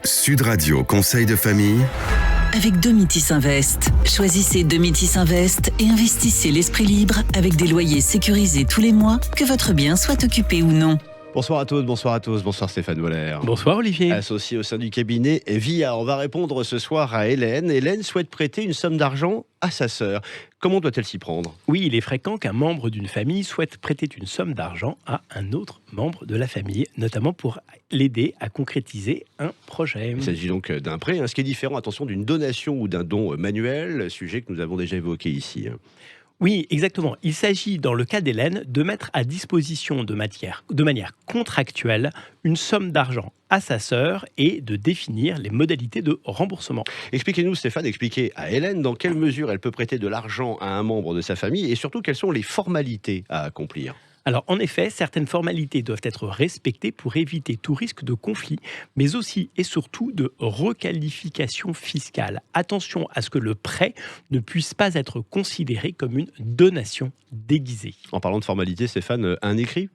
Sud Radio Conseil de famille avec Domitis Invest. Choisissez Domitis Invest et investissez l'esprit libre avec des loyers sécurisés tous les mois, que votre bien soit occupé ou non. Bonsoir à toutes, bonsoir à tous, bonsoir Stéphane Voller. Bonsoir Olivier. Associé au sein du cabinet VIA, on va répondre ce soir à Hélène. Hélène souhaite prêter une somme d'argent à sa sœur. Comment doit-elle s'y prendre ? Oui, il est fréquent qu'un membre d'une famille souhaite prêter une somme d'argent à un autre membre de la famille, notamment pour l'aider à concrétiser un projet. Il s'agit donc d'un prêt, ce qui est différent, attention, d'une donation ou d'un don manuel, sujet que nous avons déjà évoqué ici. Oui, exactement. Il s'agit, dans le cas d'Hélène, de mettre à disposition de manière contractuelle une somme d'argent à sa sœur et de définir les modalités de remboursement. Expliquez-nous, Stéphane, expliquez à Hélène dans quelle mesure elle peut prêter de l'argent à un membre de sa famille et surtout quelles sont les formalités à accomplir. Alors, en effet, certaines formalités doivent être respectées pour éviter tout risque de conflit, mais aussi et surtout de requalification fiscale. Attention à ce que le prêt ne puisse pas être considéré comme une donation déguisée. En parlant de formalités, Stéphane, un écrit ?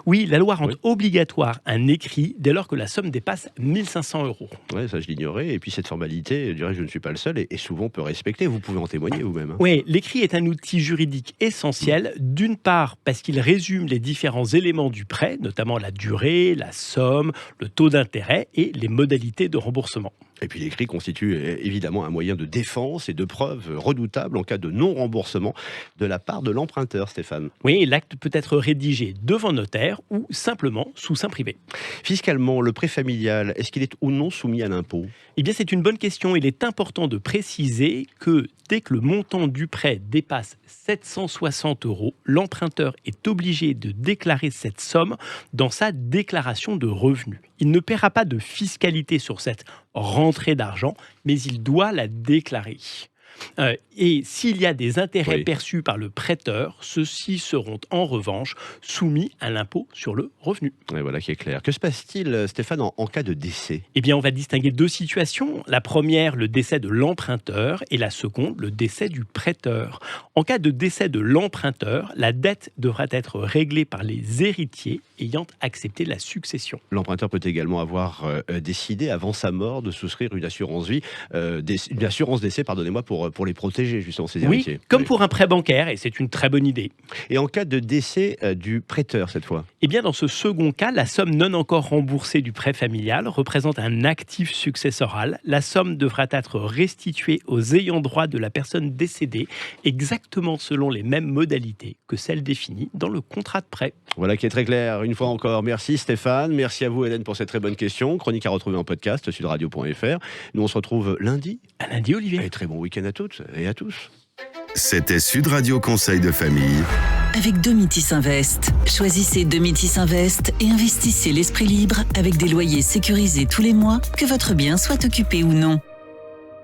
Oui, la loi rend obligatoire un écrit dès lors que la somme dépasse 1 500 €. Oui, ça je l'ignorais. Et puis cette formalité, je dirais que je ne suis pas le seul et souvent peu respectée. Vous pouvez en témoigner vous-même. Oui, l'écrit est un outil juridique essentiel, d'une part parce qu'il résume les différents éléments du prêt, notamment la durée, la somme, le taux d'intérêt et les modalités de remboursement. Et puis l'écrit constitue évidemment un moyen de défense et de preuve redoutable en cas de non-remboursement de la part de l'emprunteur, Stéphane. Oui, l'acte peut être rédigé devant notaire ou simplement sous seing privé. Fiscalement, le prêt familial, est-ce qu'il est ou non soumis à l'impôt ? Eh bien, c'est une bonne question. Il est important de préciser que dès que le montant du prêt dépasse 760 €, l'emprunteur est obligé de déclarer cette somme dans sa déclaration de revenus. Il ne paiera pas de fiscalité sur cette rentrée d'argent, mais il doit la déclarer. Et s'il y a des intérêts perçus par le prêteur, ceux-ci seront en revanche soumis à l'impôt sur le revenu. Et voilà qui est clair. Que se passe-t-il, Stéphane, en cas de décès ? Eh bien, on va distinguer deux situations. La première, le décès de l'emprunteur, et la seconde, le décès du prêteur. En cas de décès de l'emprunteur, la dette devra être réglée par les héritiers ayant accepté la succession. L'emprunteur peut également avoir décidé avant sa mort de souscrire une assurance vie, une assurance décès, pardonnez-moi, pour les protéger, justement, ces héritiers. Oui, comme pour un prêt bancaire, et c'est une très bonne idée. Et en cas de décès du prêteur, cette fois ? Eh bien, dans ce second cas, la somme non encore remboursée du prêt familial représente un actif successoral. La somme devra être restituée aux ayants droit de la personne décédée, exactement selon les mêmes modalités que celles définies dans le contrat de prêt. Voilà qui est très clair. Une fois encore, merci Stéphane. Merci à vous Hélène pour cette très bonne question. Chronique à retrouver en podcast, sudradio.fr. Nous, on se retrouve lundi. À lundi, Olivier. Et très bon week-end à toutes et à tous. C'était Sud Radio Conseil de famille Avec Domitis Invest. Choisissez Domitis Invest et investissez l'esprit libre avec des loyers sécurisés tous les mois, que votre bien soit occupé ou non.